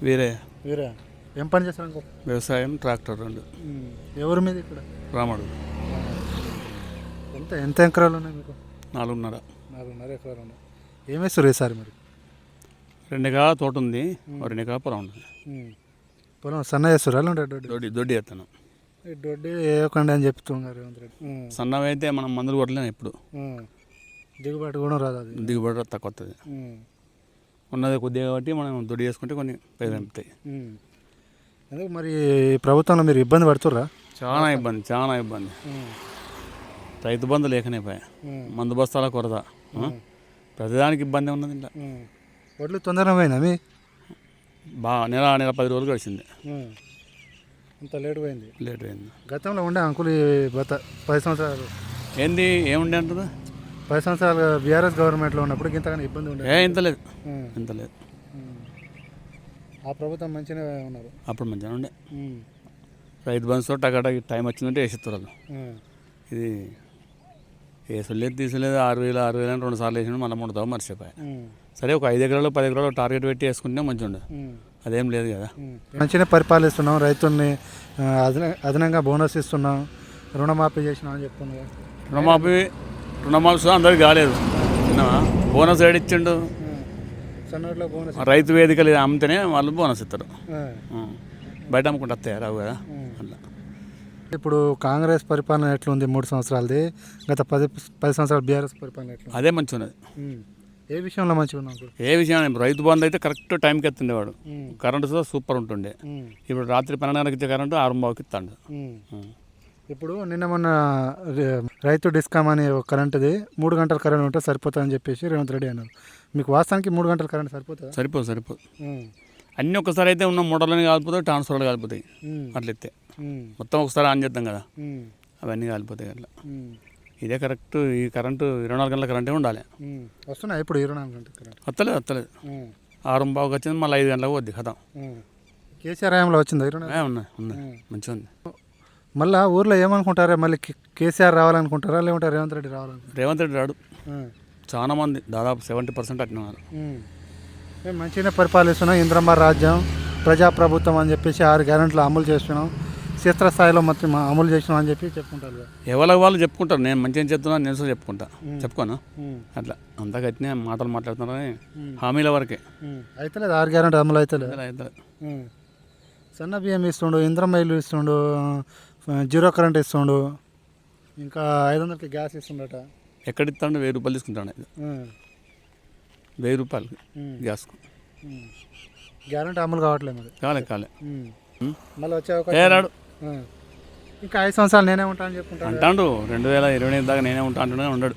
వీరే వీరా ఏం పని చేస్తారు అంకుల్? వ్యవసాయం ట్రాక్టర్ రెండు. ఎవరి మీద ఇక్కడ రాముడు ఎంత ఎంత ఎకరాలు ఉన్నాయి మీకు? 4.5. 4.5 ఎకరాలు ఉన్నాయి. ఏం వేస్తారు ఈసారి మరి? 2 ఎకరాల తోట ఉంది, 2 ఎకరాల పొలం ఉంది. పొలం సన్న చేస్తారు అలా ఉంటాయి దొడ్డి దొడ్డి ఎత్తాను. దొడ్డి వేయకండి అని చెప్తున్నారు రేవంత్ రెడ్డి. సన్నవి అయితే మనం మందులు కొట్టలేము. ఎప్పుడు దిగుబాటు కూడా రాదు, అది దిగుబడి తక్కువ వస్తుంది. ఉన్నది కొద్దిగా కాబట్టి మనం దొడ్డి చేసుకుంటే కొన్ని పైసలు పెడతాయి. ఎందుకు మరి ప్రభుత్వంలో మీరు ఇబ్బంది పడుతుర్రా? చాలా ఇబ్బంది. రైతు బంధు లేకనే పోయా, మందు బస్తాల కొరత, ప్రతిదానికి ఇబ్బంది ఉన్నది. ఇంకా వడ్లు తొందరగా పోయినా మీ నెల 10 రోజులు గడిచింది. అంత లేట్ పోయింది. గతంలో ఉండే అంకుల్ 10 సంవత్సరాలు ఏముండే అంటుందా? 10 సంవత్సరాలు బీఆర్ఎస్ గవర్నమెంట్లో ఉన్నప్పుడు ఇంతగానే ఇబ్బంది ఉండే? ఇంత లేదు. ఆ ప్రభుత్వం మంచిగా ఉన్నారు అప్పుడు, మంచిగా ఉండే. రైతు బంధుతో టకాటా టైం వచ్చిందంటే వేసేస్తారు వాళ్ళు. ఇది వేసలేదు తీసలేదు 6,000 అని 2 సార్లు వేసినా మళ్ళీ 3 తావు మర్చిపోయా. సరే ఒక 5 ఎకరాలు 10 ఎకరాలు టార్గెట్ పెట్టి వేసుకుంటే మంచిగా ఉండే. అదేం లేదు కదా. మంచిగా పరిపాలిస్తున్నాం, రైతుల్ని అదనంగా బోనస్ ఇస్తున్నాం, రుణమాఫీ చేసినాం అని చెప్తున్నాం. రుణమాఫీ అందరికి కాలేదు. బోనస్ ఏడు ఇచ్చిండు. బోనస్ రైతు వేదికలు అమ్మితేనే వాళ్ళు బోనస్ ఇస్తారు. బయట అమ్ముకుంటే వస్తాయి రావు కదా. అట్లా ఇప్పుడు కాంగ్రెస్ పరిపాలన ఎట్లుంది 3 సంవత్సరాలది? గత 10 సంవత్సరాలు బీఆర్ఎస్ పరిపాలన ఎట్లా? అదే మంచిగా ఉన్నది. ఏ విషయంలో మంచిగా ఉన్నాం? ఏ విషయం, రైతు బంధు అయితే కరెక్ట్ టైంకి ఎత్తుండేవాడు. కరెంటు సూపర్ ఉంటుండే. ఇప్పుడు రాత్రి 12 గంటలకు ఇచ్చే కరెంటు 6:00కి ఇస్తాడు. ఇప్పుడు నిన్న మొన్న రైతు డిస్కామ్ అని కరెంటుది 3 గంటల కరెంట్ ఉంటే సరిపోతుందని చెప్పేసి రేవంత్ రెడ్డి అన్నారు. మీకు వాస్తవానికి 3 గంటల కరెంట్ సరిపోతుంది? సరిపోదు. అన్నీ ఒకసారి అయితే ఉన్న మోటార్లని కాలిపోతాయి, ట్రాన్స్ఫర్లు కాలిపోతాయి. అట్లా ఎత్తే మొత్తం ఒకసారి ఆన్ చేద్దాం కదా, అవన్నీ కాలిపోతాయి. అట్లా ఇదే కరెక్ట్. ఈ కరెంటు 24 గంటల కరెంటే ఉండాలి. వస్తున్నాయి ఇప్పుడు 24 గంటల కరెంట్? వస్తలేదు. 6:15కి వచ్చింది, మళ్ళీ 5 గంటలకు వద్ది కదా. కేసీఆర్ హయాంలో వచ్చింది? ఉన్నాయి మంచిగా ఉంది. మళ్ళీ ఊర్లో ఏమనుకుంటారా, మళ్ళీ కేసీఆర్ రావాలనుకుంటారా లేకుంటే రేవంత్ రెడ్డి రావాలనుకుంటారా? రేవంత్ రెడ్డి రాడు. చాలా మంది దాదాపు 70% అట్టినారు. మేము మంచిగానే పరిపాలిస్తున్నాం, ఇంద్రమ్మ రాజ్యం, ప్రజాప్రభుత్వం అని చెప్పేసి 6 గ్యారెంటీలు అమలు చేస్తున్నాం, క్షేత్రస్థాయిలో మొత్తం అమలు చేసినాం అని చెప్పి చెప్పుకుంటారు. ఎవరికి వాళ్ళు చెప్పుకుంటారు. నేను మంచిగా చెప్తున్నా, నేను చెప్పుకోను. అట్లా అంతా గట్టినే మాటలు మాట్లాడుతున్నారని హామీల వరకే. అయితే లేదు 6 గ్యారెంటీ అమలు అయితే సన్న బియ్యం ఇస్తుండు, ఇంద్రమ్మ ఇల్లు ఇస్తుండు, 0 కరెంట్ ఇస్తుండు, ఇంకా 500కి గ్యాస్ ఇస్తుండట. ఎక్కడ ఇస్తాడు? 1000 రూపాయలు తీసుకుంటాడు. 1000 రూపాయలు గ్యాస్కు. గ్యారెంటీ అమలు కావట్లేదు మరి? కాలే. మళ్ళీ వచ్చే అవకాశం? ఇంకా 5 సంవత్సరాలు నేనే ఉంటా అని చెప్పుకుంటాను అంటాడు. 2028 దాకా నేనే ఉంటా అంటూనే ఉన్నాడు.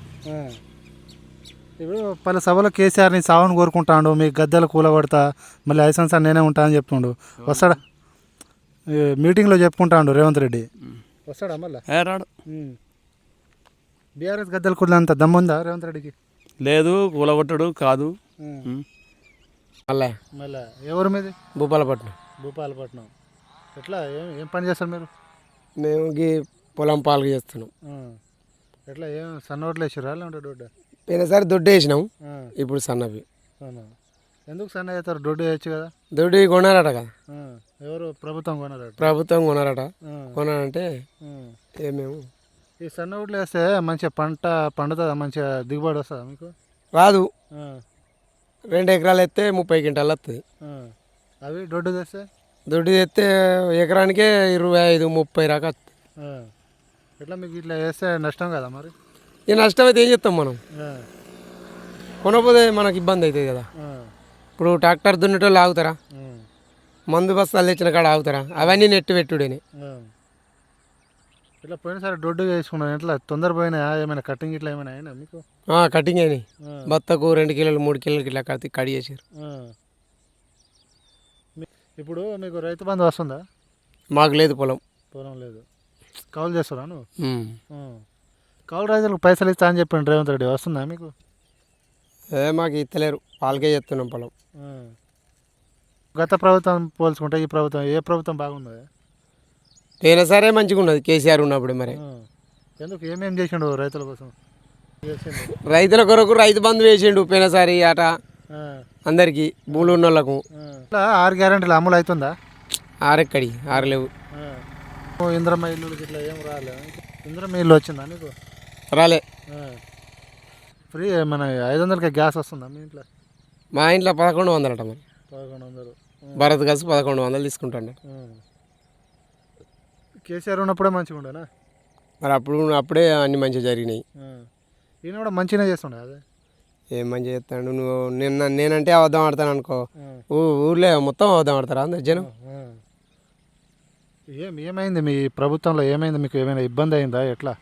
ఇప్పుడు పలు సభలో కేసీఆర్ని సావును కోరుకుంటాడు, మీ గద్దెలు కూలగొడతా, మళ్ళీ 5 సంవత్సరాలు నేనే ఉంటా అని చెప్తుండు. వస్తాడా? మీటింగ్లో చెప్పుకుంటాడు రేవంత్ రెడ్డి. వస్తాడా మళ్ళీ? రాడు. బీఆర్ఎస్ గద్దెలు కూలంత దమ్ముందా రేవంత్ రెడ్డికి? లేదు, కూలగొట్టడు కాదు. మళ్ళీ ఎవరి మీద? భూపాలపట్నం. ఎట్లా ఏం పని చేస్తారు మీరు? మేము పొలం పాలు చేస్తున్నాం. ఎట్లా సన్న ఓట్లు వేసిరా లేకుంటే దొడ్డ? పోయినసారి దొడ్డు వేసినాం, ఇప్పుడు సన్నవి. ఎందుకు సన్న చేస్తారు? దొడ్డు వేయచ్చు కదా. దొడ్డు కొనారట కదా. ఎవరు? ప్రభుత్వం కొనారట. కొనారంటే మేము ఈ సన్న ఓట్లు వేస్తే మంచిగా పంట పండుతుందా? మంచిగా దిగుబడి వస్తుందా మీకు? రాదు. 2 ఎకరాలు ఎత్తే 30 క్వింటాలు వస్తుంది. అవి దొడ్డు తెస్తే? దొడ్డు తెస్తే ఎకరానికే 25-30 దాకా వస్తుంది. ఎట్లా మీకు ఇట్లా వేస్తే నష్టం కదా మరి? ఈ నష్టం అయితే ఏం చేస్తాం మనం? కొనకపోతే మనకు ఇబ్బంది అవుతుంది కదా. ఇప్పుడు ట్రాక్టర్ దున్నేటోళ్ళు ఆగుతారా? మందు బస్తాలు తెచ్చిన కాడ ఆగుతారా? అవన్నీ నెట్టు పెట్టుడేనే. ఇట్లా పోయినసారి దొడ్డు వేసుకున్నాను. ఎట్లా తొందర పోయినా? ఏమైనా కటింగ్ ఇట్లా ఏమైనా అయినా మీకు? కటింగ్ అయినాయి. బత్తకు 2 కిలోలు 3 కిలోలకి ఇట్లా కడి చేసారు. ఇప్పుడు మీకు రైతు బంధు వస్తుందా? మాకు లేదు, పొలం లేదు. కౌలు చేస్తారా నువ్వు? కౌలు రైతులకు పైసలు ఇస్తా అని చెప్పండి రేవంత్ రెడ్డి, వస్తుందా మీకు? మాకు ఇస్తలేరు, పాలకే చేస్తున్నాం పొలం. గత ప్రభుత్వం పోల్చుకుంటే ఈ ప్రభుత్వం ఏ ప్రభుత్వం బాగున్నది? పోయినా సరే మంచిగా ఉన్నది కేసీఆర్ ఉన్నప్పుడు. మరి ఎందుకు ఏమేమి చేసిండు రైతుల కోసం? రైతుల కొరకు రైతు బంధు వేసిండు పోయినసారి. అట అందరికీ భూములు ఉన్న వాళ్ళకు ఇట్లా 6 గ్యారెంటీలు అమలు అవుతుందా? ఆరెక్కడి ఆరు లేవు. ఇంద్రమ్మ ఇల్లు ఇట్లా ఏం రాలే? ఇంద్రమ్మ ఇల్లు వచ్చిందా నీకు? రాలే. ఫ్రీ మన 500కి గ్యాస్ వస్తుందా మీ ఇంట్లో? మా ఇంట్లో 1100 అట మరి. 1100. భరత్ కలిసి 1100 తీసుకుంటాను. కేసీఆర్ ఉన్నప్పుడే మంచిగా ఉండేనా? మరి అప్పుడే అన్ని మంచిగా జరిగినాయి. ఈయన కూడా మంచిగానే చేస్తుండే అదే. ఏం మంచిగా చేస్తాడు నువ్వు? నేనంటే అబద్ధం ఆడతాను అనుకో, ఊర్లే మొత్తం అబద్ధం ఆడతారా అందరు జనం? ఏమైంది మీ ప్రభుత్వంలో? ఏమైంది మీకు? ఏమైనా ఇబ్బంది అయిందా? ఎట్లా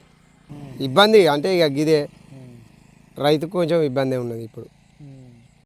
ఇబ్బంది అంటే ఇక గిదే రైతుకు కొంచెం ఇబ్బంది ఉన్నది ఇప్పుడు.